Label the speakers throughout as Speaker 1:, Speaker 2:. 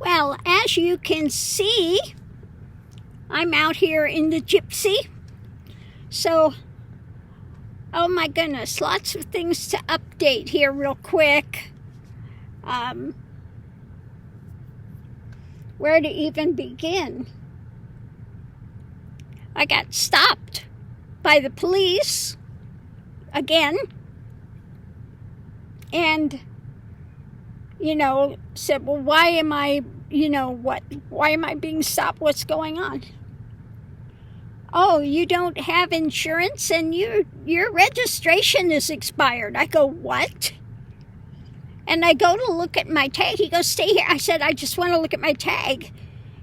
Speaker 1: Well, as you can see, I'm out here in the Gypsy. So, oh my goodness, lots of things to update here real quick. Where to even begin? I got stopped by the police again. And, said, well, why am I, why am I being stopped? What's going on? Oh, you don't have insurance and your registration is expired. I go, what? And I go to look at my tag. He goes, stay here. I said, I just want to look at my tag.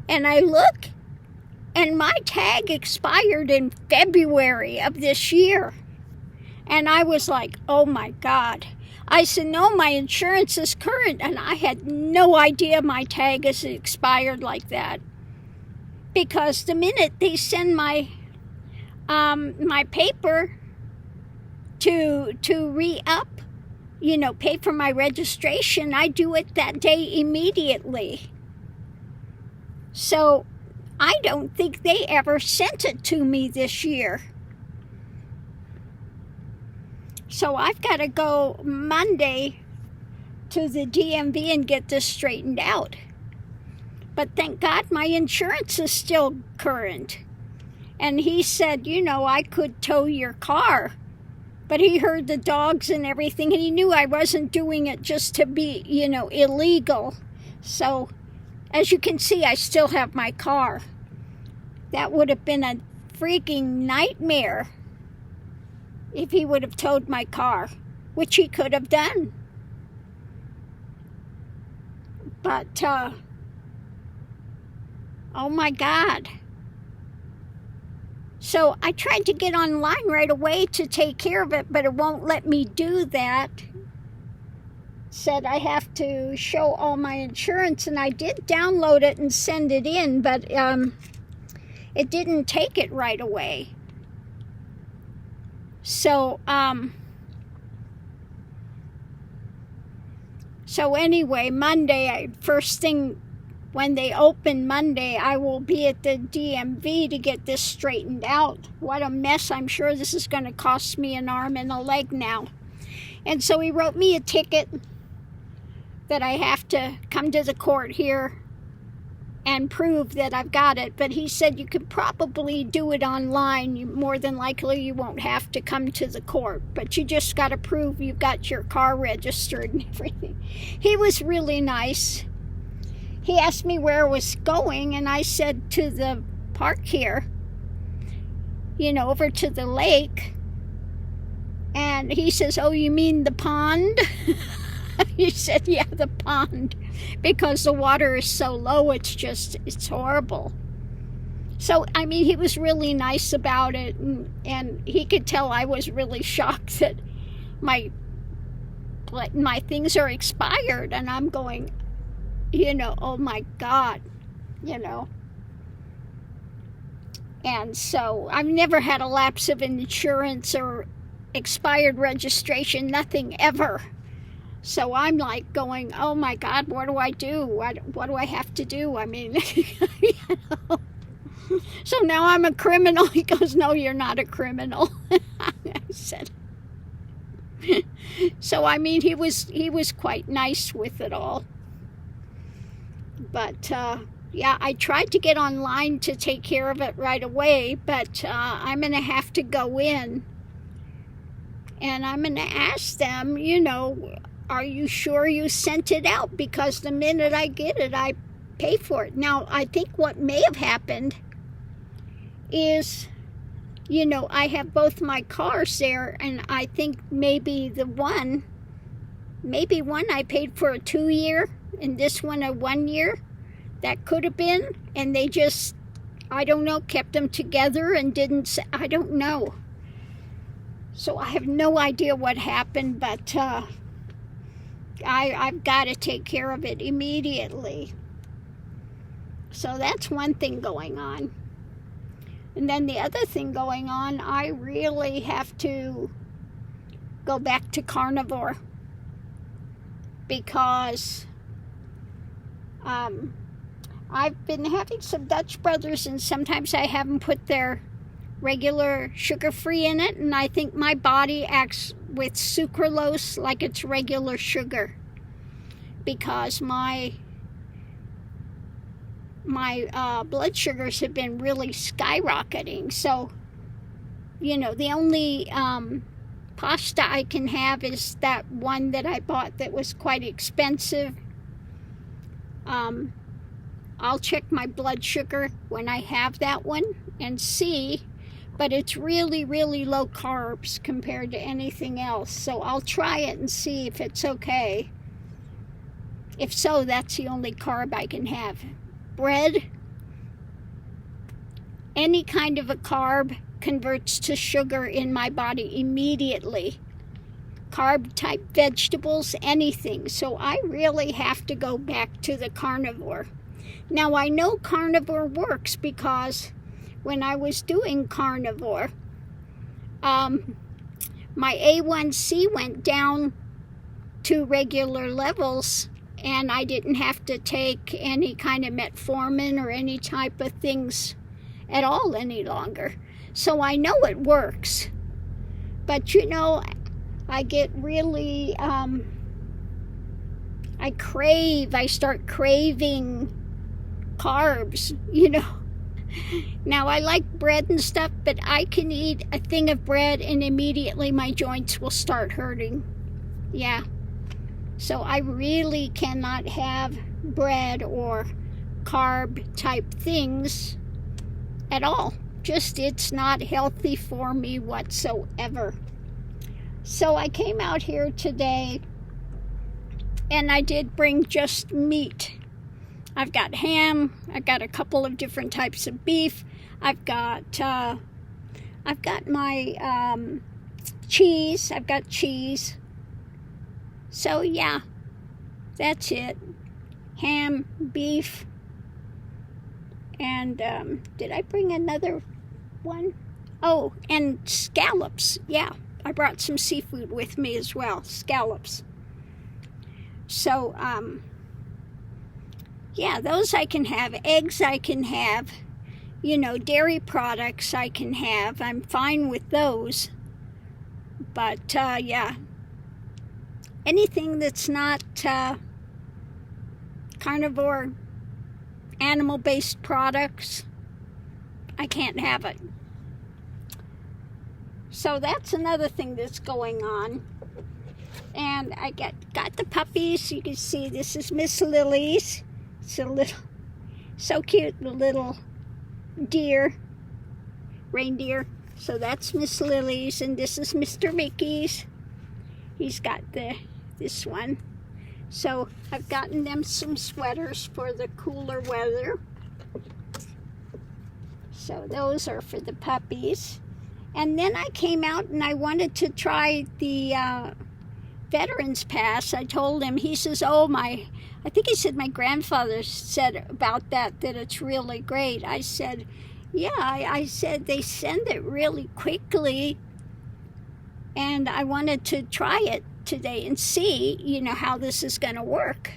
Speaker 1: And I look, and my tag expired in February of this year. And I was like, oh my God. I said, no, my insurance is current. And I had no idea my tag is expired like that. Because the minute they send my my paper to re-up, pay for my registration, I do it that day immediately. So I don't think they ever sent it to me this year. So I've got to go Monday to the DMV and get this straightened out. But thank God my insurance is still current. And he said, I could tow your car. But he heard the dogs and everything, and he knew I wasn't doing it just to be, illegal. So, as you can see, I still have my car. That would have been a freaking nightmare if he would have towed my car, which he could have done. But, oh my God. So I tried to get online right away to take care of it, but it won't let me do that. Said I have to show all my insurance, and I did download it and send it in, but it didn't take it right away. So, anyway, Monday, first thing when they open Monday, I will be at the DMV to get this straightened out. What a mess. I'm sure this is going to cost me an arm and a leg now. And so he wrote me a ticket that I have to come to the court here and prove that I've got it. But he said you could probably do it online. More than likely you won't have to come to the court. But you just got to prove you've got your car registered and everything. He was really nice. He asked me where I was going, and I said to the park here, over to the lake. And he says, oh, you mean the pond? He said, yeah, the pond. Because the water is so low, it's horrible. So, he was really nice about it, and he could tell I was really shocked that my things are expired, and I'm going, oh my God, And so I've never had a lapse of insurance or expired registration, nothing ever. So I'm like going, oh my God, what do I do? What do I have to do? So now I'm a criminal. He goes, no, you're not a criminal. I said. So he was quite nice with it all. But yeah, I tried to get online to take care of it right away, but I'm going to have to go in. And I'm going to ask them, are you sure you sent it out? Because the minute I get it, I pay for it. Now, I think what may have happened is, I have both my cars there, and I think maybe one I paid for a 2-year, and this one a 1-year. That could have been, and they just, I don't know, kept them together and didn't, I don't know. So I have no idea what happened, but I've got to take care of it immediately. So that's one thing going on. And then the other thing going on, I really have to go back to carnivore. Because I've been having some Dutch Brothers, and sometimes I have them put their regular sugar-free in it, and I think my body acts with sucralose like it's regular sugar, because my blood sugars have been really skyrocketing. So, you know, the only pasta I can have is that one that I bought that was quite expensive. I'll check my blood sugar when I have that one and see, but it's really, really low carbs compared to anything else. So I'll try it and see if it's okay. If so, that's the only carb I can have. Bread, any kind of a carb converts to sugar in my body immediately. Carb type vegetables, anything. So I really have to go back to the carnivore. Now I know carnivore works because when I was doing carnivore, my A1C went down to regular levels, and I didn't have to take any kind of metformin or any type of things at all any longer. So I know it works. But you know, I get really, I start craving carbs, you know. Now I like bread and stuff, but I can eat a thing of bread and immediately my joints will start hurting. Yeah. So I really cannot have bread or carb type things at all. Just, it's not healthy for me whatsoever. So I came out here today and I did bring just meat. I've got ham, I've got a couple of different types of beef, I've got my cheese, I've got cheese. So yeah, that's it. Ham, beef, and did I bring another one? Oh, and scallops. Yeah, I brought some seafood with me as well, scallops. So, yeah, those I can have. Eggs I can have. You know, dairy products I can have. I'm fine with those. But, yeah, anything that's not carnivore, animal-based products, I can't have it. So that's another thing that's going on. And I got the puppies. You can see this is Miss Lily's. It's a little, so cute, the little deer, reindeer. So that's Miss Lily's, and this is Mr. Mickey's. He's got this one. So I've gotten them some sweaters for the cooler weather. So those are for the puppies. And then I came out and I wanted to try the Veterans Pass. I told him, he says, I think he said my grandfather said about that it's really great. I said, yeah, I said they send it really quickly, and I wanted to try it today and see, you know, how this is going to work.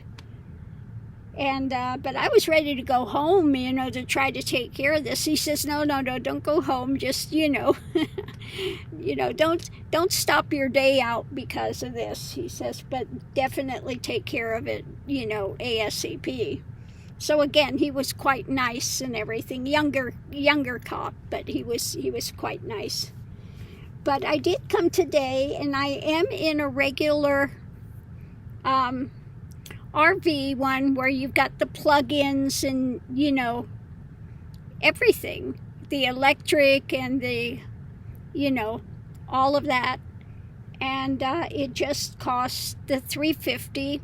Speaker 1: And but I was ready to go home, you know, to try to take care of this. He says, no, don't go home. Just, you know, you know, don't stop your day out because of this. He says, but definitely take care of it, you know, ASAP. So again, he was quite nice and everything. Younger cop, but he was quite nice. But I did come today, and I am in a regular RV one where you've got the plug-ins and, you know, everything. The electric and the, you know, all of that. And it just costs the $350,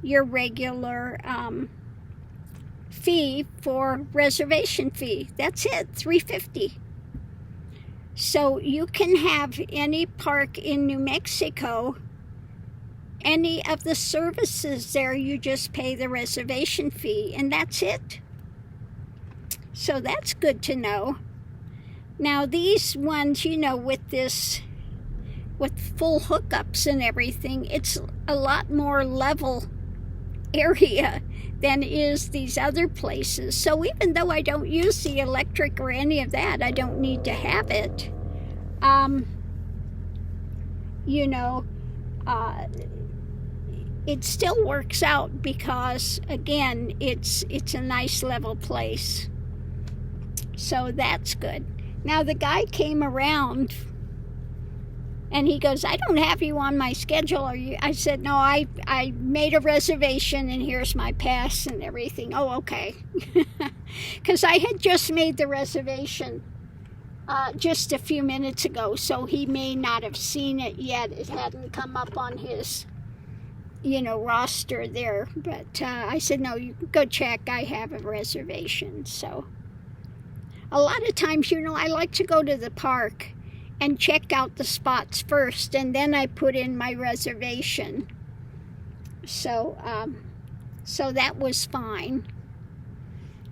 Speaker 1: your regular fee for reservation fee. That's it, $350. So you can have any park in New Mexico, any of the services there, you just pay the reservation fee, and that's it. So that's good to know. Now these ones, you know, with full hookups and everything, it's a lot more level area than is these other places. So even though I don't use the electric or any of that, I don't need to have it. You know, it still works out because, again, it's a nice level place. So that's good. Now the guy came around and he goes, I don't have you on my schedule. Are you? I said, no, I made a reservation and here's my pass and everything. Oh, okay. Because I had just made the reservation just a few minutes ago, so he may not have seen it yet. It hadn't come up on his, you know, roster there. But I said, no, you go check. I have a reservation. So a lot of times, you know, I like to go to the park and check out the spots first, and then I put in my reservation. So, so that was fine.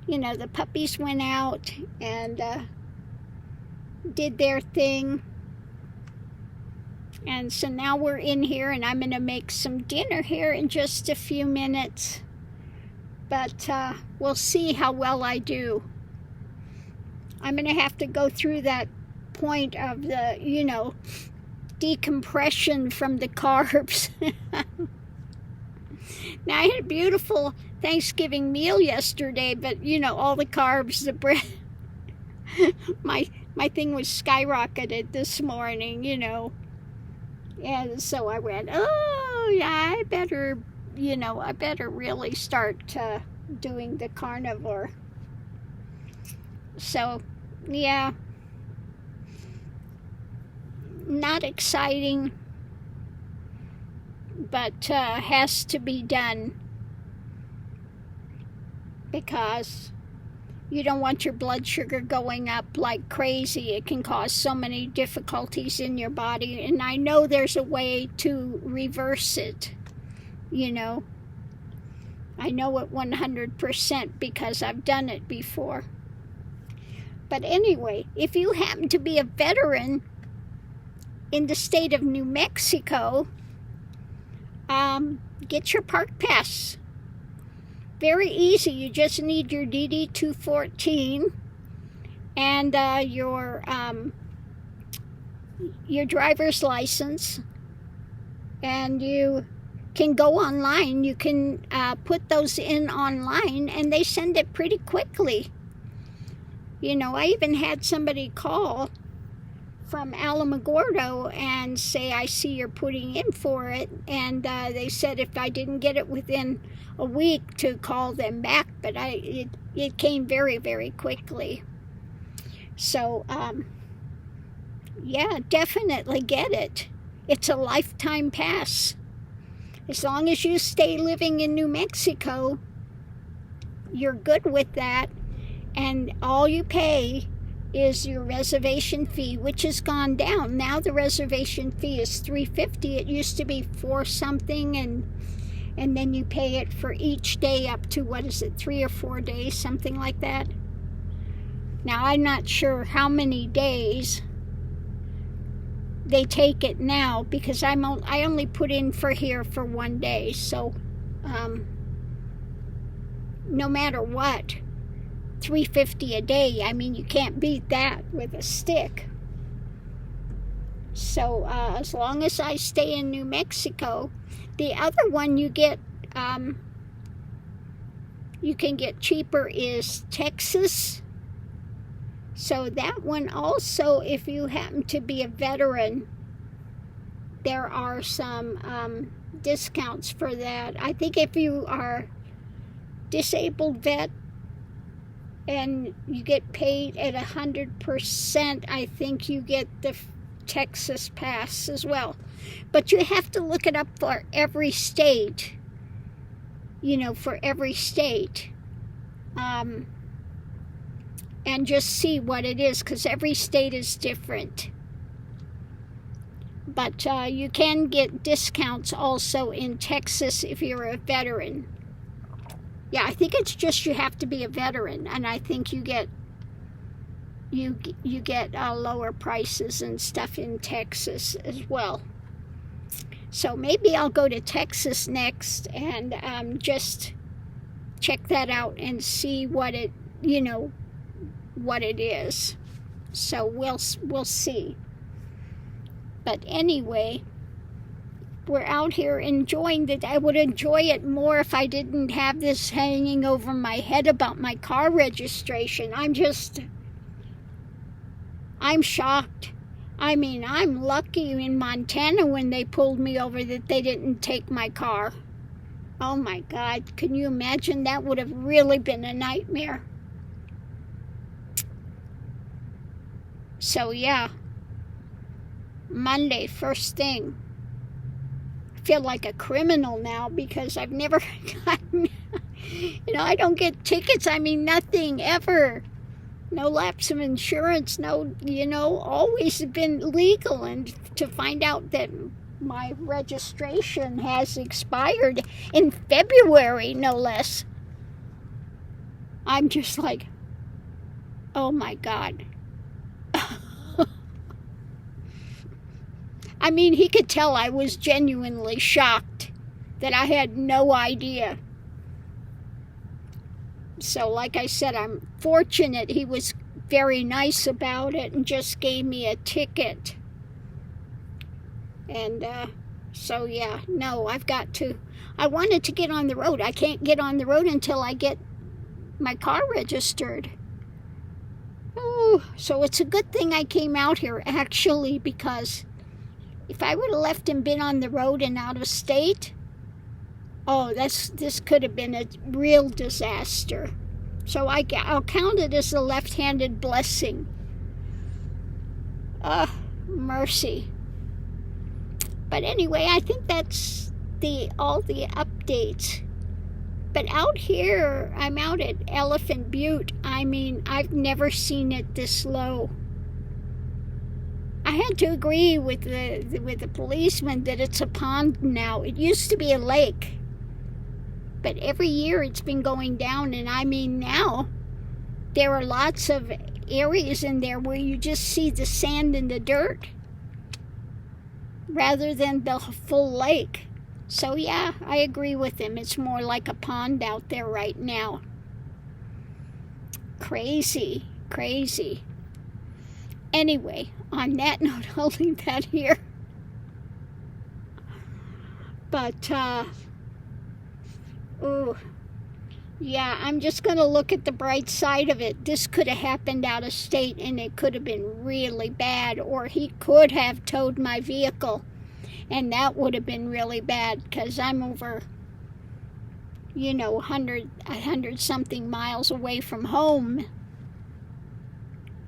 Speaker 1: You know, the puppies went out and did their thing. And so now we're in here, and I'm going to make some dinner here in just a few minutes. But we'll see how well I do. I'm going to have to go through that point of the, you know, decompression from the carbs. Now, I had a beautiful Thanksgiving meal yesterday, but, you know, all the carbs, the bread, my thing was skyrocketed this morning, you know. And so I went, oh, yeah, I better, you know, I better really start doing the carnivore. So, yeah. Not exciting, but has to be done because you don't want your blood sugar going up like crazy. It can cause so many difficulties in your body, and I know there's a way to reverse it, you know. I know it 100% because I've done it before. But anyway, if you happen to be a veteran in the state of New Mexico, get your park pass. Very easy. You just need your DD 214 and your driver's license, and you can go online. You can put those in online, and they send it pretty quickly. You know, I even had somebody call from Alamogordo and say, I see you're putting in for it. And they said if I didn't get it within a week to call them back, but it came very, very quickly. So, yeah, definitely get it. It's a lifetime pass. As long as you stay living in New Mexico, you're good with that. And all you pay is your reservation fee, which has gone down. Now the reservation fee is $3.50. It used to be $4 something, and then you pay it for each day up to, what is it, 3 or 4 days, something like that. Now I'm not sure how many days they take it now, because I only put in for here for 1 day. So no matter what, $3.50 a day, I mean, you can't beat that with a stick. So as long as I stay in New Mexico. The other one you get, you can get cheaper is Texas. So that one also, if you happen to be a veteran, there are some discounts for that. I think if you are disabled vet and you get paid at 100%, I think you get the Texas pass as well. But you have to look it up for every state, you know, for every state. And just see what it is, because every state is different. But you can get discounts also in Texas if you're a veteran. Yeah, I think it's just you have to be a veteran, and I think you get lower prices and stuff in Texas as well. So maybe I'll go to Texas next and just check that out and see what it, what it is. So we'll see. But anyway, we're out here enjoying it. I would enjoy it more if I didn't have this hanging over my head about my car registration. I'm shocked. I mean, I'm lucky in Montana when they pulled me over that they didn't take my car. Oh my God, can you imagine? That would have really been a nightmare. So yeah, Monday, first thing. I feel like a criminal now because I've never gotten, I don't get tickets. I mean, nothing ever. No lapse of insurance, no, always been legal. And to find out that my registration has expired in February, no less, I'm just like, oh my God. I mean, he could tell I was genuinely shocked, that I had no idea. So like I said, I'm fortunate he was very nice about it and just gave me a ticket. And so yeah, no, I wanted to get on the road. I can't get on the road until I get my car registered. Oh, so it's a good thing I came out here, actually, because if I would have left and been on the road and out of state, oh, this could have been a real disaster. So I'll count it as a left-handed blessing. Mercy. But anyway, I think that's all the updates. But out here, I'm out at Elephant Butte. I mean, I've never seen it this low. I had to agree with the policeman that it's a pond now. It used to be a lake. But every year it's been going down, and I mean now there are lots of areas in there where you just see the sand and the dirt rather than the full lake. So yeah, I agree with him. It's more like a pond out there right now. Crazy, crazy. Anyway, on that note, I'll leave that here. But, ooh, yeah, I'm just going to look at the bright side of it. This could have happened out of state, and it could have been really bad, or he could have towed my vehicle, and that would have been really bad, because I'm over, 100 something miles away from home.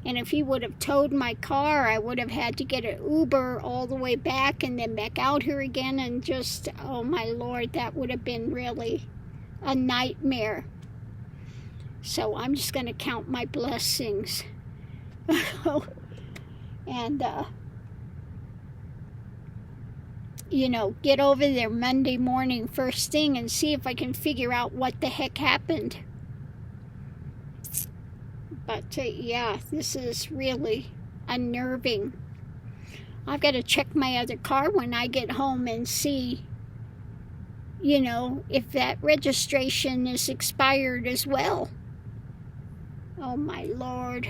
Speaker 1: And if he would have towed my car, I would have had to get an Uber all the way back and then back out here again, and just, oh my Lord, that would have been really a nightmare. So I'm just going to count my blessings. And, get over there Monday morning first thing and see if I can figure out what the heck happened. But, yeah, this is really unnerving. I've got to check my other car when I get home and see, if that registration is expired as well. Oh, my Lord.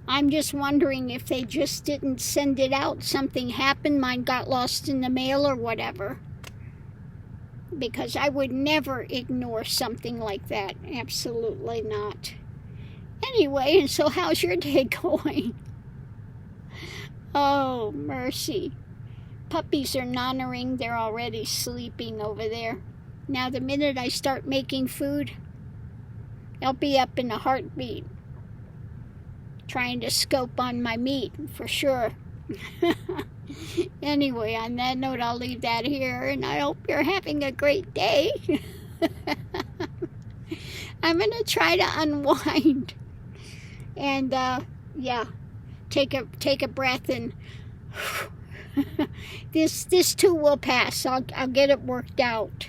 Speaker 1: I'm just wondering if they just didn't send it out. Something happened, mine got lost in the mail or whatever. Because I would never ignore something like that. Absolutely not. Anyway, so how's your day going? Oh, mercy. Puppies are nodding. They're already sleeping over there. Now, the minute I start making food, they'll be up in a heartbeat, trying to scope on my meat, for sure. Anyway, on that note, I'll leave that here, and I hope you're having a great day. I'm going to try to unwind. And, yeah, take a breath, and this too will pass. I'll get it worked out.